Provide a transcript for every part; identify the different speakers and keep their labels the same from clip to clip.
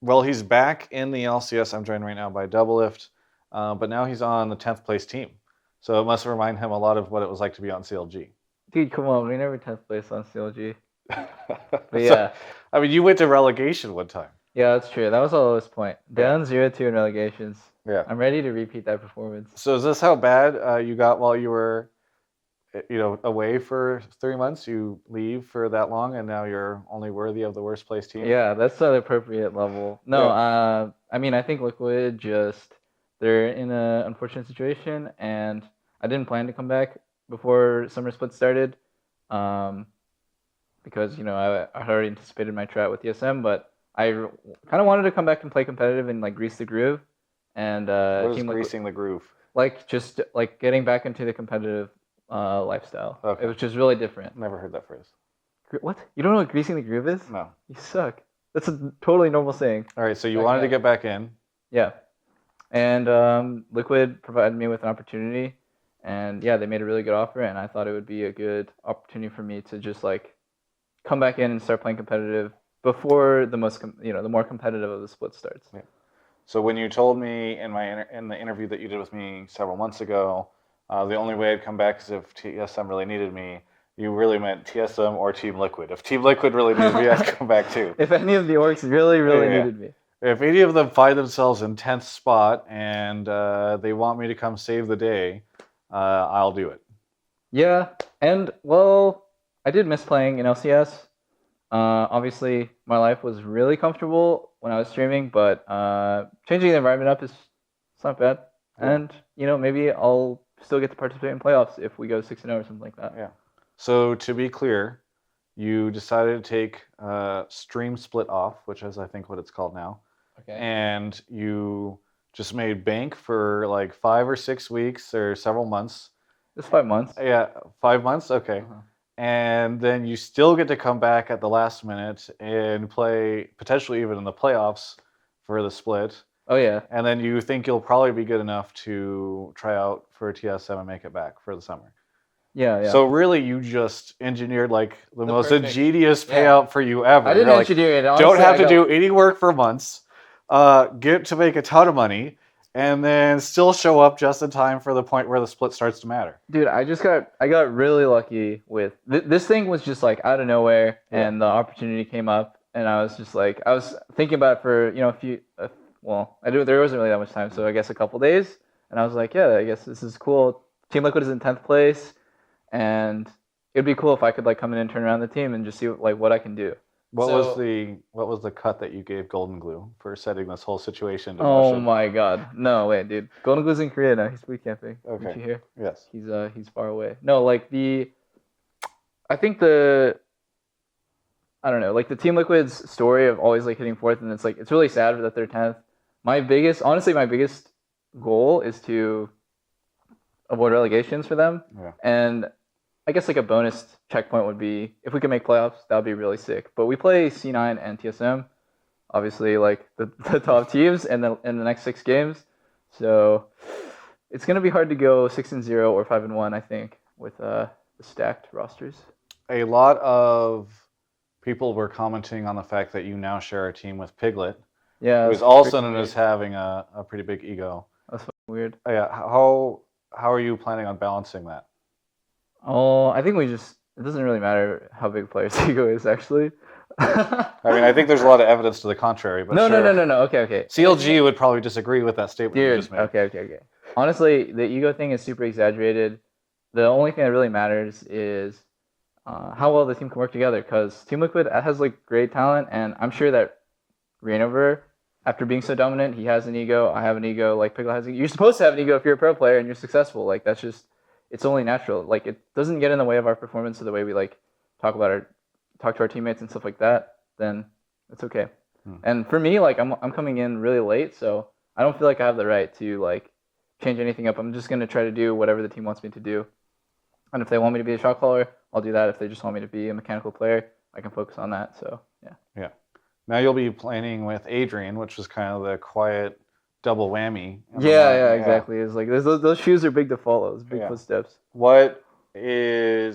Speaker 1: Well, he's back in the LCS. I'm joined right now by Doublelift, but now he's on the 10th place team. So it must remind him a lot of what it was like to be on CLG.
Speaker 2: Dude, come on, we never 10th place on CLG. But
Speaker 1: So,
Speaker 2: yeah.
Speaker 1: I mean, you went to relegation one time.
Speaker 2: Yeah, that's true. That was the lowest point. Down 0-2 in relegations.
Speaker 1: Yeah.
Speaker 2: I'm ready to repeat that performance.
Speaker 1: So is this how bad you got while you were, away for 3 months? You leave for that long, and now you're only worthy of the worst place team?
Speaker 2: Yeah, that's the appropriate level. No,
Speaker 1: Yeah.
Speaker 2: I mean, I think Liquid they're in an unfortunate situation, and I didn't plan to come back before Summer Split started, because, I had already anticipated my try out with ESM, but I kind of wanted to come back and play competitive and, like, grease the groove. And
Speaker 1: What is
Speaker 2: Team Liquid,
Speaker 1: greasing the groove?
Speaker 2: like, just, like, getting back into the competitive lifestyle.
Speaker 1: Okay.
Speaker 2: Which is really different.
Speaker 1: Never heard that phrase.
Speaker 2: What? You don't know what greasing the groove is?
Speaker 1: No.
Speaker 2: You suck. That's a totally normal saying.
Speaker 1: All right, so you wanted to get back in.
Speaker 2: Yeah. And Liquid provided me with an opportunity, and yeah, they made a really good offer, and I thought it would be a good opportunity for me to just, like, come back in and start playing competitive before the more competitive of the split starts.
Speaker 1: Yeah. So when you told me in the interview that you did with me several months ago, the only way I'd come back is if TSM really needed me, you really meant TSM or Team Liquid. If Team Liquid really needed me, I'd come back too.
Speaker 2: If any of the orgs really needed me.
Speaker 1: If any of them find themselves in 10th spot and they want me to come save the day, I'll do it.
Speaker 2: Yeah, and, well, I did miss playing in LCS. Obviously, my life was really comfortable when I was streaming, but changing the environment up it's not bad. Yeah. And, maybe I'll still get to participate in playoffs if we go 6-0 or something like that.
Speaker 1: Yeah. So to be clear, you decided to take stream split off, which is I think what it's called now.
Speaker 2: Okay.
Speaker 1: And you just made bank for like 5 or 6 weeks or several months.
Speaker 2: It's 5 months.
Speaker 1: Yeah, 5 months? Okay. Uh-huh. And then you still get to come back at the last minute and play potentially even in the playoffs for the split.
Speaker 2: Oh, yeah.
Speaker 1: And then you think you'll probably be good enough to try out for TSM and make it back for the summer.
Speaker 2: Yeah, yeah.
Speaker 1: So really, you just engineered like the most ingenious payout for you ever.
Speaker 2: I didn't engineer it.
Speaker 1: Honestly, don't have to do any work for months. Get to make a ton of money, and then still show up just in time for the point where the split starts to matter.
Speaker 2: Dude, I got really lucky with this thing. Was just like out of nowhere, and the opportunity came up, and I was just like, I was thinking about it for a few. There wasn't really that much time, so I guess a couple days, and I was like, yeah, I guess this is cool. Team Liquid is in 10th place. And it'd be cool if I could like come in and turn around the team and just see like what I can do.
Speaker 1: What was the cut that you gave Golden Glue for setting this whole situation into
Speaker 2: motion?
Speaker 1: Oh
Speaker 2: my God, no wait, dude. Golden Glue's in Korea now. He's boot camping.
Speaker 1: Okay.
Speaker 2: Did you hear?
Speaker 1: Yes.
Speaker 2: He's far away. No, like I think I don't know, like the Team Liquid's story of always like hitting 4th, and it's really sad that they're 10th. My biggest goal is to avoid relegations for them.
Speaker 1: Yeah.
Speaker 2: And I guess like a bonus checkpoint would be if we can make playoffs, that would be really sick. But we play C9 and TSM, obviously like the top teams in the next 6 games. So it's gonna be hard to go 6-0 or 5-1, I think, with the stacked rosters.
Speaker 1: A lot of people were commenting on the fact that you now share a team with Piglet.
Speaker 2: Yeah.
Speaker 1: Who's also known as having a pretty big ego.
Speaker 2: That's weird.
Speaker 1: Yeah. How are you planning on balancing that?
Speaker 2: Oh, I think it doesn't really matter how big player's ego is, actually.
Speaker 1: I mean, I think there's a lot of evidence to the contrary, but
Speaker 2: No. Okay.
Speaker 1: CLG would probably disagree with that statement you just made.
Speaker 2: Okay. Honestly, the ego thing is super exaggerated. The only thing that really matters is how well the team can work together, because Team Liquid has like great talent, and I'm sure that Reignover, after being so dominant, he has an ego. I have an ego. Like Piglet has an ego. You're supposed to have an ego if you're a pro player and you're successful. Like that's just, it's only natural. Like it doesn't get in the way of our performance or the way we like talk to our teammates and stuff like that. Then it's okay. And for me, like I'm coming in really late, so I don't feel like I have the right to like change anything up. I'm just gonna try to do whatever the team wants me to do. And if they want me to be a shot caller, I'll do that. If they just want me to be a mechanical player, I can focus on that. So yeah.
Speaker 1: Yeah. Now you'll be playing with Adrian, which was kind of the quiet double whammy.
Speaker 2: Yeah, exactly. It's like those shoes are big to follow. It's big footsteps.
Speaker 1: What are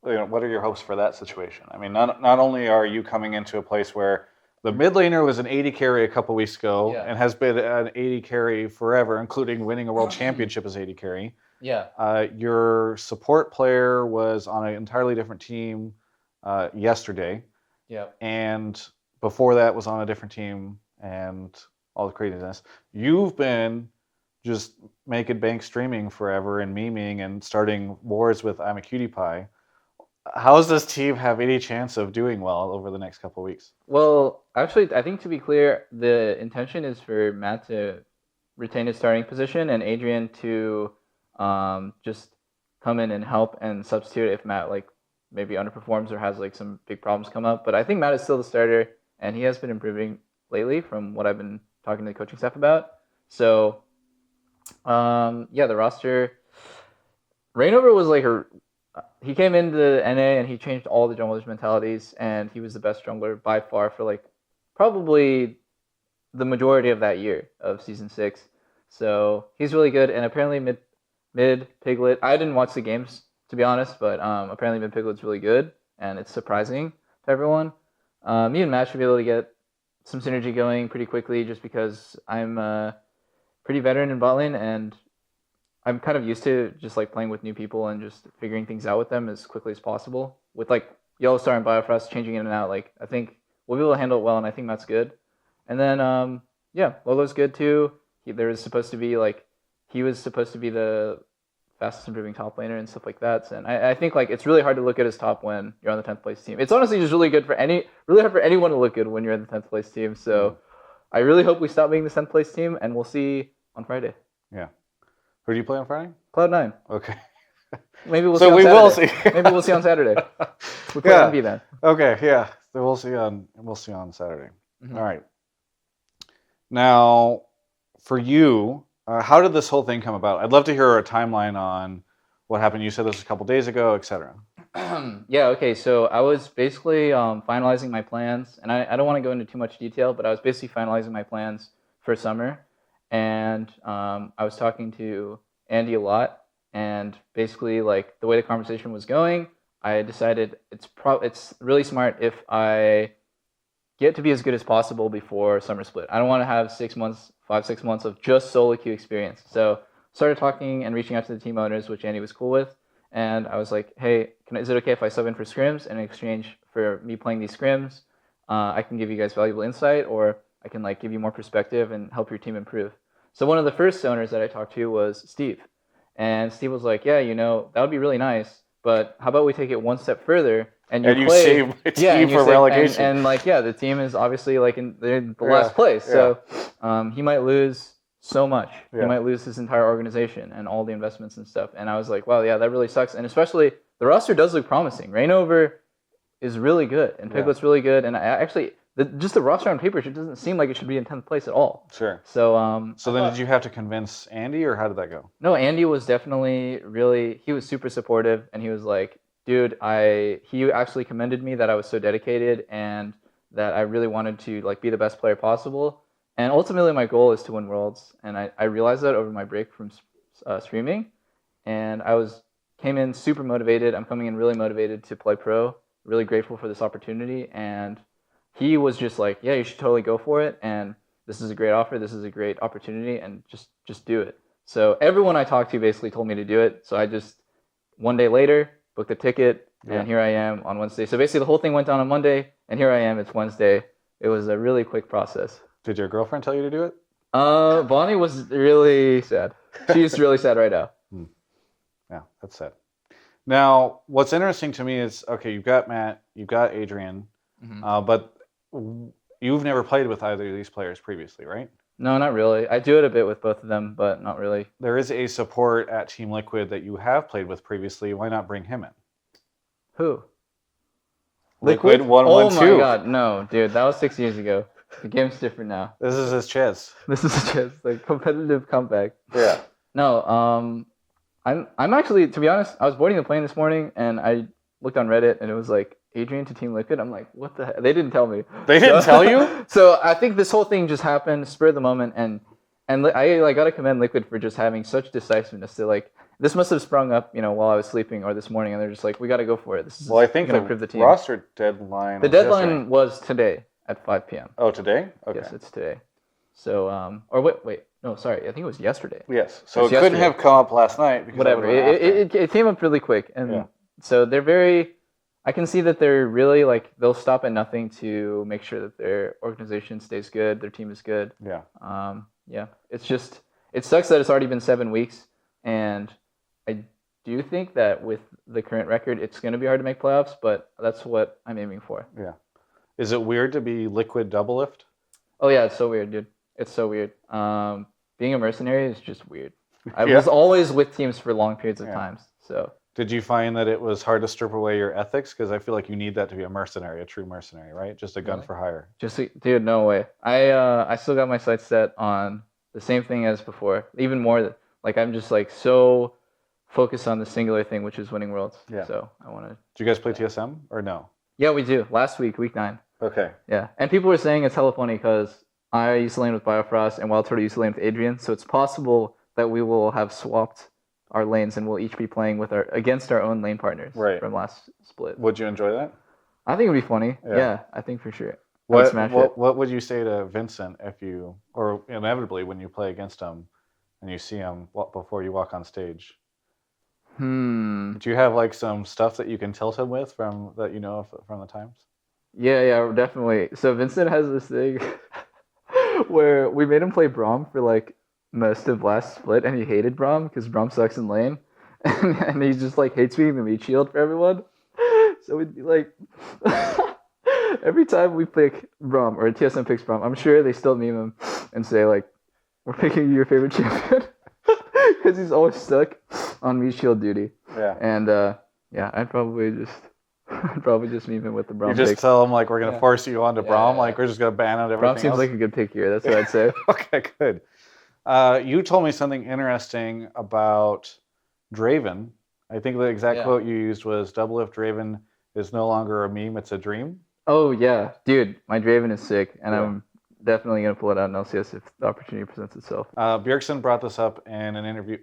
Speaker 1: your hopes for that situation? I mean, not only are you coming into a place where The mid laner was an 80 carry a couple weeks ago
Speaker 2: Yeah.
Speaker 1: and has been an 80 carry forever, including winning a world championship as 80 carry.
Speaker 2: Yeah.
Speaker 1: Your support player was on an entirely different team yesterday,
Speaker 2: Yeah.
Speaker 1: and before that was on a different team, and all the craziness. You've been just making bank streaming forever and memeing and starting wars with I'm a Cutie Pie. How does this team have any chance of doing well over the next couple of weeks?
Speaker 2: Well, actually, I think to be clear, the intention is for Matt to retain his starting position and Adrian to just come in and help and substitute if Matt like maybe underperforms or has like some big problems come up. But I think Matt is still the starter, and he has been improving lately from what I've been talking to the coaching staff about. So, yeah, the roster. Reignover was like he came into NA and he changed all the junglers' mentalities, and he was the best jungler by far for like probably the majority of that year of season 6. So he's really good, and apparently mid Piglet. I didn't watch the games to be honest, but apparently mid Piglet's really good, and it's surprising to everyone. Me and Matt should be able to get some synergy going pretty quickly, just because I'm pretty veteran in bot lane, and I'm kind of used to just like playing with new people and just figuring things out with them as quickly as possible. With like Yellowstar and Biofrost changing in and out, like I think we'll be able to handle it well, and I think Matt's good. And then yeah, Lolo's good too. He was supposed to be the fastest improving top laner and stuff like that. And I think like it's really hard to look at his top when you're on the 10th place team. It's honestly just really hard for anyone to look good when you're in the 10th place team. So I really hope we stop being the 10th place team, and we'll see on Friday.
Speaker 1: Yeah. Who do you play on Friday?
Speaker 2: Cloud9.
Speaker 1: Okay.
Speaker 2: Maybe we'll
Speaker 1: so
Speaker 2: see on
Speaker 1: we
Speaker 2: Saturday.
Speaker 1: will see.
Speaker 2: Maybe we'll see on Saturday. We play
Speaker 1: Yeah.
Speaker 2: NB then.
Speaker 1: Okay, yeah. So we'll see on Saturday.
Speaker 2: Mhm.
Speaker 1: All right. Now, for you, how did this whole thing come about? I'd love to hear a timeline on what happened. You said this a couple days ago, etc.
Speaker 2: Yeah, okay. So I was basically finalizing my plans, and I don't want to go into too much detail, but I was basically finalizing my plans for summer. And I was talking to Andy a lot, and basically like the way the conversation was going, I decided it's really smart if I get to be as good as possible before summer split. I don't want to have 6 months, 5-6 months of just solo queue experience. So started talking and reaching out to the team owners, which Andy was cool with, and I was like, hey, is it okay if I sub in for scrims, and in exchange for me playing these scrims, I can give you guys valuable insight, or I can like give you more perspective and help your team improve. So one of the first owners that I talked to was Steve. And Steve was like, yeah, that would be really nice, but how about we take it one step further and you
Speaker 1: save my team for relegation.
Speaker 2: And like, yeah, the team is obviously like they're in the last place.
Speaker 1: Yeah.
Speaker 2: So he might lose so much.
Speaker 1: Yeah.
Speaker 2: He might lose his entire organization and all the investments and stuff. And I was like, wow, yeah, that really sucks. And especially the roster does look promising. Reignover is really good, and Piglet's really good. And I actually, just the roster on paper, it doesn't seem like it should be in 10th place at all.
Speaker 1: Sure.
Speaker 2: So
Speaker 1: So then did you have to convince Andy, or how did that go?
Speaker 2: No, Andy was definitely he was super supportive, and he was like, dude, he actually commended me that I was so dedicated and that I really wanted to like be the best player possible. And ultimately my goal is to win Worlds, and I realized that over my break from streaming, and came in super motivated. I'm coming in really motivated to play pro, really grateful for this opportunity, and he was just like, yeah, you should totally go for it, and this is a great offer, this is a great opportunity, and just do it. So everyone I talked to basically told me to do it, so I just, one day later, booked a ticket, and here I am on Wednesday. So basically the whole thing went down on Monday, and here I am, it's Wednesday. It was a really quick process.
Speaker 1: Did your girlfriend tell you to do it?
Speaker 2: Bonnie was really sad. She's really sad right now.
Speaker 1: Yeah, that's sad. Now, what's interesting to me is, okay, you've got Matt, you've got Adrian, but you've never played with either of these players previously, right?
Speaker 2: No, not really. I do it a bit with both of them, but not really.
Speaker 1: There is a support at Team Liquid that you have played with previously. Why not bring him in?
Speaker 2: Who?
Speaker 1: Liquid 112.
Speaker 2: Oh my god, no, dude, that was 6 years ago. The game's different now.
Speaker 1: This is his chance.
Speaker 2: This is just like competitive comeback.
Speaker 1: Yeah.
Speaker 2: No, I'm actually, to be honest, I was boarding the plane this morning and I looked on Reddit and it was like Adrian to Team Liquid. I'm like, what the heck? They didn't tell me.
Speaker 1: They didn't tell you?
Speaker 2: So I think this whole thing just happened, spur of the moment, and I like gotta commend Liquid for just having such decisiveness to like, this must have sprung up, while I was sleeping or this morning, and they're just like, we gotta go for it. This is
Speaker 1: I think
Speaker 2: gonna improve the team.
Speaker 1: roster deadline.
Speaker 2: The deadline was today. at 5 p.m.
Speaker 1: Oh, today? Okay.
Speaker 2: Yes, it's today. So, or wait, no, sorry, I think it was yesterday.
Speaker 1: Yes. So it
Speaker 2: It's
Speaker 1: couldn't
Speaker 2: yesterday.
Speaker 1: have come up last night because
Speaker 2: Whatever.
Speaker 1: that would have been after.
Speaker 2: It came up really quick, and
Speaker 1: Yeah.
Speaker 2: so they're very. I can see that they're really like they'll stop at nothing to make sure that their organization stays good, their team is good.
Speaker 1: Yeah.
Speaker 2: Yeah. It's just it sucks that it's already been 7 weeks, and I do think that with the current record, it's going to be hard to make playoffs, but that's what I'm aiming for.
Speaker 1: Yeah. Is it weird to be Liquid Doublelift?
Speaker 2: Oh yeah, it's so weird, dude. It's so weird. Being a mercenary is just weird. I
Speaker 1: Yeah.
Speaker 2: was always with teams for long periods of
Speaker 1: Yeah.
Speaker 2: times, so.
Speaker 1: Did you find that it was hard to strip away your ethics? Because I feel like you need that to be a mercenary, a true mercenary, right? Just a gun
Speaker 2: Really?
Speaker 1: for hire.
Speaker 2: Dude, no way. I still got my sights set on the same thing as before. Even more, like I'm just like so focused on the singular thing, which is winning worlds.
Speaker 1: Yeah.
Speaker 2: So I want to.
Speaker 1: Do you guys play TSM or no?
Speaker 2: Yeah, we do. Last week, week 9.
Speaker 1: Okay.
Speaker 2: Yeah, and people were saying it's hella funny because I used to lane with Biofrost and Wild Turtle used to lane with Adrian. So it's possible that we will have swapped our lanes and we'll each be playing with against our own lane partners from last split.
Speaker 1: Would you enjoy that?
Speaker 2: I think it would be funny.
Speaker 1: Yeah.
Speaker 2: Yeah, I think for sure. I would smash it.
Speaker 1: What would you say to Vincent if you, or inevitably when you play against him and you see him before you walk on stage? Do you have like some stuff that you can tilt him with from that you know from the times?
Speaker 2: Yeah, definitely. So Vincent has this thing where we made him play Braum for like most of last split, and he hated Braum because Braum sucks in lane, and he just like hates being the meat shield for everyone. So we'd be like, every time we pick Braum or TSM picks Braum, I'm sure they still meme him and say like, "We're picking your favorite champion," because he's always stuck on meat shield duty.
Speaker 1: Yeah.
Speaker 2: And yeah, I'd probably just meme him with the Braum.
Speaker 1: You just
Speaker 2: pick.
Speaker 1: tell him like we're gonna force you onto Braum,
Speaker 2: Yeah.
Speaker 1: like we're just gonna ban out everything.
Speaker 2: Braum seems
Speaker 1: else.
Speaker 2: like a good pick here. That's what I'd say.
Speaker 1: Okay, good. You told me something interesting about Draven. I think the exact quote you used was Doublelift Draven is no longer a meme, it's a dream.
Speaker 2: Oh yeah, dude, my Draven is sick, and I'm definitely gonna pull it out in LCS if the opportunity presents itself.
Speaker 1: Bjergsen brought this up in an interview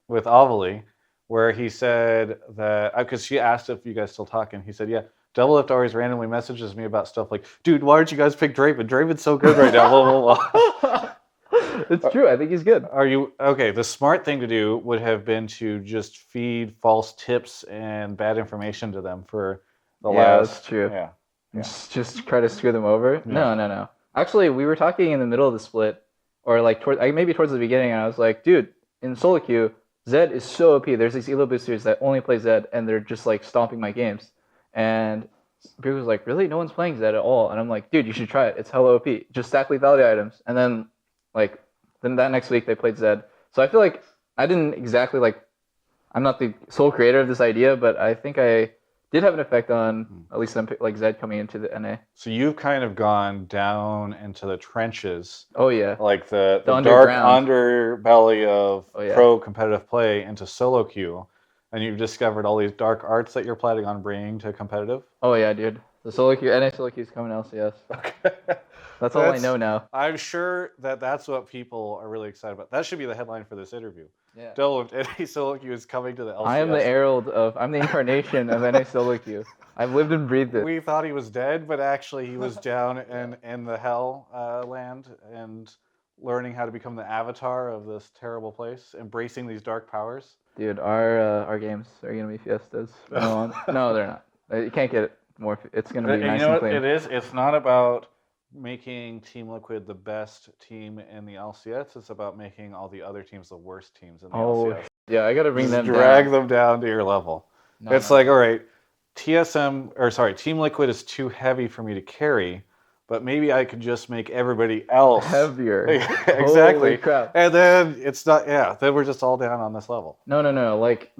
Speaker 1: with Avali, where he said that because she asked if you guys still talking, he said, "Yeah, Doublelift always randomly messages me about stuff like, dude, why aren't you guys pick Draven? Draven's so good right now." Blah, blah, blah.
Speaker 2: It's true. I think he's good.
Speaker 1: Are you okay? The smart thing to do would have been to just feed false tips and bad information to them for the last.
Speaker 2: Yeah, that's true.
Speaker 1: Yeah.
Speaker 2: Just try to screw them over.
Speaker 1: Yeah.
Speaker 2: No. Actually, we were talking in the middle of the split, or like maybe towards the beginning, and I was like, dude, in solo queue, Zed is so OP. There's these elo boosters that only play Zed, and they're just like stomping my games. And people was like, really? No one's playing Zed at all. And I'm like, dude, you should try it. It's hella OP. Just stack lethality items. And then that next week they played Zed. So I feel like I didn't exactly I'm not the sole creator of this idea, but I think I did have an effect on at least them like Zed coming into the NA.
Speaker 1: So you've kind of gone down into the trenches.
Speaker 2: Oh yeah.
Speaker 1: Like the dark
Speaker 2: underground
Speaker 1: underbelly of
Speaker 2: Oh, yeah.
Speaker 1: pro competitive play into solo queue, and you've discovered all these dark arts that you're planning on bringing to competitive.
Speaker 2: Oh yeah, dude. The solo queue, NA solo queue is coming to LCS.
Speaker 1: Okay.
Speaker 2: That's all I know now.
Speaker 1: I'm sure that's what people are really excited about. That should be the headline for this interview.
Speaker 2: Yeah.
Speaker 1: Doublelift NA solo queue is coming to the LCS.
Speaker 2: I am the herald I'm the incarnation of NA solo queue. I've lived and breathed it.
Speaker 1: We thought he was dead, but actually he was down in the hell land and learning how to become the avatar of this terrible place, embracing these dark powers.
Speaker 2: Dude, our games are gonna be fiestas. No, they're not. You can't get it more. It's gonna be nice
Speaker 1: you know
Speaker 2: and
Speaker 1: what
Speaker 2: clean.
Speaker 1: it is? It's not about making Team Liquid the best team in the LCS. It's about making all the other teams the worst teams in the LCS.
Speaker 2: Yeah, I gotta bring
Speaker 1: Just
Speaker 2: them
Speaker 1: drag
Speaker 2: down.
Speaker 1: them down to your level. It's like, all right, Team Liquid is too heavy for me to carry, but maybe I could just make everybody else
Speaker 2: heavier.
Speaker 1: Exactly.
Speaker 2: Holy crap.
Speaker 1: And then it's not. Yeah. Then we're just all down on this level.
Speaker 2: No. Like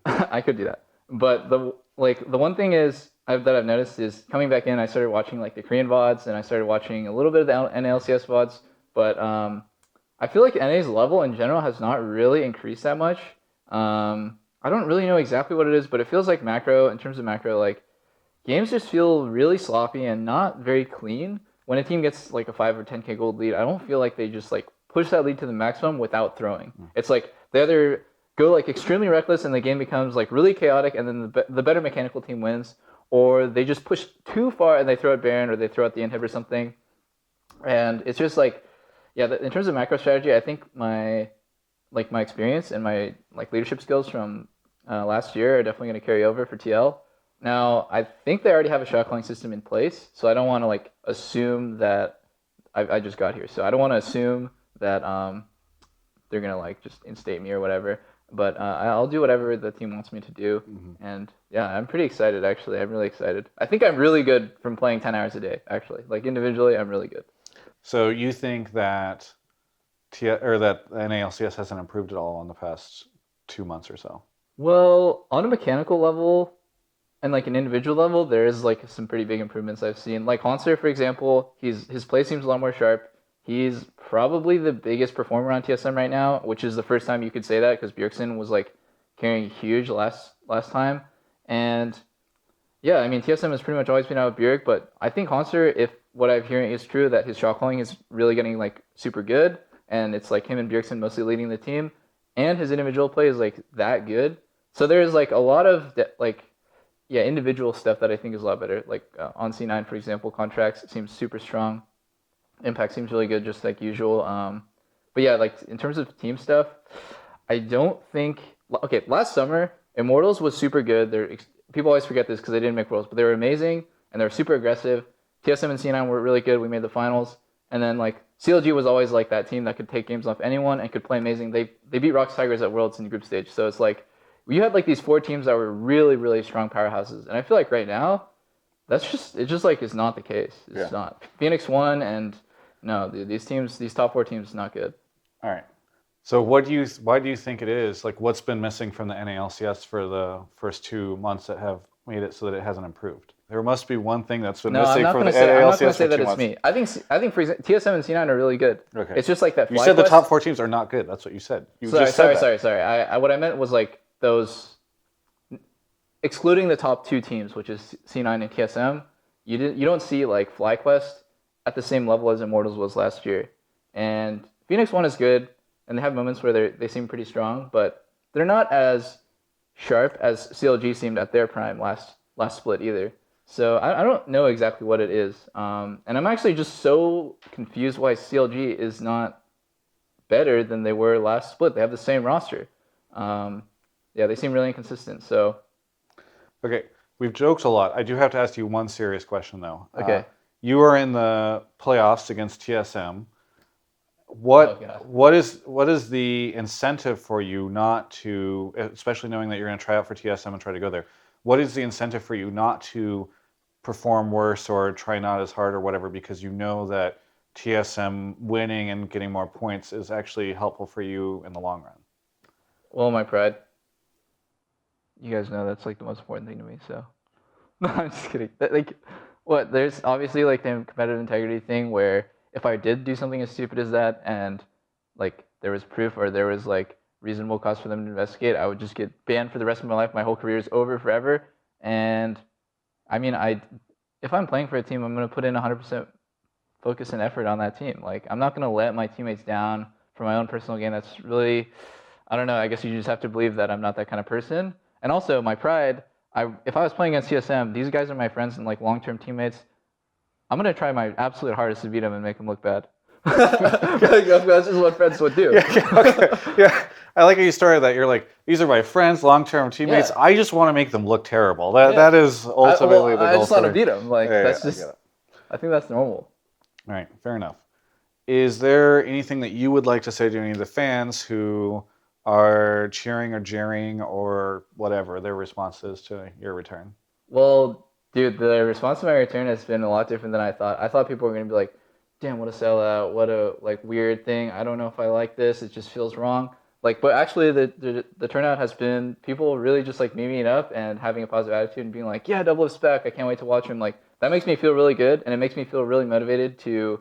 Speaker 2: I could do that, but the one thing is that I've noticed is coming back in. I started watching like the Korean VODs, and I started watching a little bit of the NLCS VODs, but I feel like NA's level in general has not really increased that much. I don't really know exactly what it is, but it feels like in terms of macro, like games just feel really sloppy and not very clean. When a team gets like a 5 or 10k gold lead, I don't feel like they just like push that lead to the maximum without throwing. It's like they either go like extremely reckless and the game becomes like really chaotic, and then the better mechanical team wins, or they just push too far and they throw out Baron or they throw out the inhib or something. And it's just like, yeah, in terms of macro strategy, I think my experience and my leadership skills from last year are definitely going to carry over for TL. Now, I think they already have a shot calling system in place, so I don't want to assume that I just got here. So I don't want to assume that they're gonna just instate me or whatever. But I'll do whatever the team wants me to do, and yeah, I'm pretty excited actually. I'm really excited. I think I'm really good from playing 10 hours a day. Actually, individually, I'm really good.
Speaker 1: So you think that that NALCS hasn't improved at all in the past 2 months or so?
Speaker 2: Well, on a mechanical level and an individual level, there is some pretty big improvements I've seen. Like Hanser, for example, his play seems a lot more sharp. He's probably the biggest performer on TSM right now, which is the first time you could say that because Bjergsen was carrying huge last time. And yeah, I mean TSM has pretty much always been out with Bjerg, but I think Hanser, if what I'm hearing is true, that his shot calling is really getting super good, and it's him and Bjergsen mostly leading the team, and his individual play is that good. So there's a lot of individual stuff that I think is a lot better. On C9, for example, contracts seems super strong. Impact seems really good, just like usual. But yeah, in terms of team stuff, I don't think. Okay, last summer, Immortals was super good. People always forget this because they didn't make Worlds, but they were amazing and they were super aggressive. TSM and C9 were really good. We made the finals, and then CLG was always that team that could take games off anyone and could play amazing. They beat Rocks Tigers at Worlds in the group stage, so it's you had these 4 teams that were really really strong powerhouses, and I feel right now, it's not the case. It's not. Phoenix won, and no, these teams, these top 4 teams, not good.
Speaker 1: All right. So why do you think it is? What's been missing from the NALCS for the first 2 months that have made it so that it hasn't improved? There must be one thing that's been missing from the NALCS.
Speaker 2: I'm not going to say that it's me. I think for example, TSM and C9 are really good.
Speaker 1: Okay.
Speaker 2: It's just that.
Speaker 1: You said the top 4 teams are not good. That's what you said.
Speaker 2: Sorry. What I meant was those, excluding the top 2 teams, which is C9 and TSM. You don't see FlyQuest at the same level as Immortals was last year. And Phoenix 1 is good, and they have moments where they seem pretty strong, but they're not as sharp as CLG seemed at their prime last split either. So I don't know exactly what it is. And I'm actually just so confused why CLG is not better than they were last split. They have the same roster. Yeah, they seem really inconsistent. So,
Speaker 1: okay, we've joked a lot. I do have to ask you one serious question, though.
Speaker 2: Okay.
Speaker 1: You are in the playoffs against TSM. What is the incentive for you not to, especially knowing that you're going to try out for TSM and try to go there? What is the incentive for you not to perform worse or try not as hard or whatever, because you know that TSM winning and getting more points is actually helpful for you in the long run?
Speaker 2: Well, my pride. You guys know that's the most important thing to me. So, no, I'm just kidding. There's obviously the competitive integrity thing where if I did do something as stupid as that and there was proof or there was reasonable cause for them to investigate, I would just get banned for the rest of my life. My whole career is over forever. And I mean, if I'm playing for a team, I'm going to put in 100% focus and effort on that team. I'm not going to let my teammates down for my own personal gain. That's really, I don't know, I guess you just have to believe that I'm not that kind of person. And also my pride, if I was playing against TSM, these guys are my friends and long-term teammates. I'm going to try my absolute hardest to beat them and make them look bad. That's just what friends would do.
Speaker 1: Yeah. I like how you started that. You're these are my friends, long-term teammates. Yeah. I just want to make them look terrible. That is ultimately the goal.
Speaker 2: I just want to beat them.
Speaker 1: That's
Speaker 2: just, I think that's normal.
Speaker 1: All right, fair enough. Is there anything that you would like to say to any of the fans who are cheering or jeering or whatever their response is to your return?
Speaker 2: Well, dude, the response to my return has been a lot different than I thought. I thought people were going to be like, damn, what a sellout, what a weird thing. I don't know if I like this. It just feels wrong. But actually the turnout has been people really just memeing up and having a positive attitude and being like, yeah, Doublelift's back. I can't wait to watch him. That makes me feel really good, and it makes me feel really motivated to,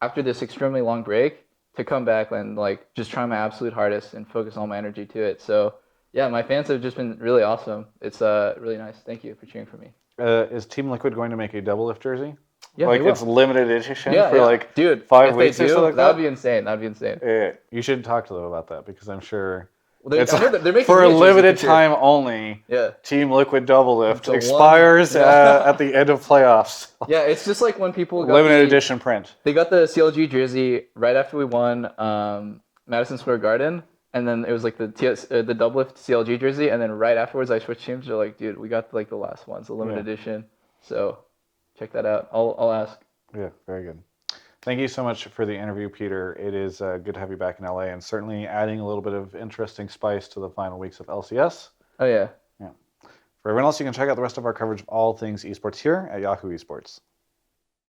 Speaker 2: after this extremely long break, to come back and just try my absolute hardest and focus all my energy to it. So yeah, my fans have just been really awesome. It's really nice. Thank you for cheering for me.
Speaker 1: Is Team Liquid going to make a Doublelift jersey?
Speaker 2: Yeah,
Speaker 1: it's limited edition for
Speaker 2: dude,
Speaker 1: 5 weeks or something like that?
Speaker 2: That'd be insane. That'd be insane.
Speaker 1: Yeah, you should talk to them about that because I'm sure It's
Speaker 2: I know that they're making
Speaker 1: for
Speaker 2: me
Speaker 1: a
Speaker 2: jersey
Speaker 1: limited
Speaker 2: for sure.
Speaker 1: time only.
Speaker 2: Yeah.
Speaker 1: Team Liquid Doublelift
Speaker 2: The one-
Speaker 1: expires
Speaker 2: Yeah.
Speaker 1: at the end of playoffs.
Speaker 2: Yeah, it's just like when people got
Speaker 1: Limited edition print.
Speaker 2: They got the CLG jersey right after we won Madison Square Garden, and then it was like the Doublelift CLG jersey, and then right afterwards I switched teams. They're like, dude, we got like the last ones, the limited edition. So check that out. I'll ask.
Speaker 1: Yeah, very good. Thank you so much for the interview, Peter. It is good to have you back in LA, and certainly adding a little bit of interesting spice to the final weeks of LCS.
Speaker 2: Oh yeah.
Speaker 1: Yeah. For everyone else, you can check out the rest of our coverage of all things esports here at Yahoo Esports.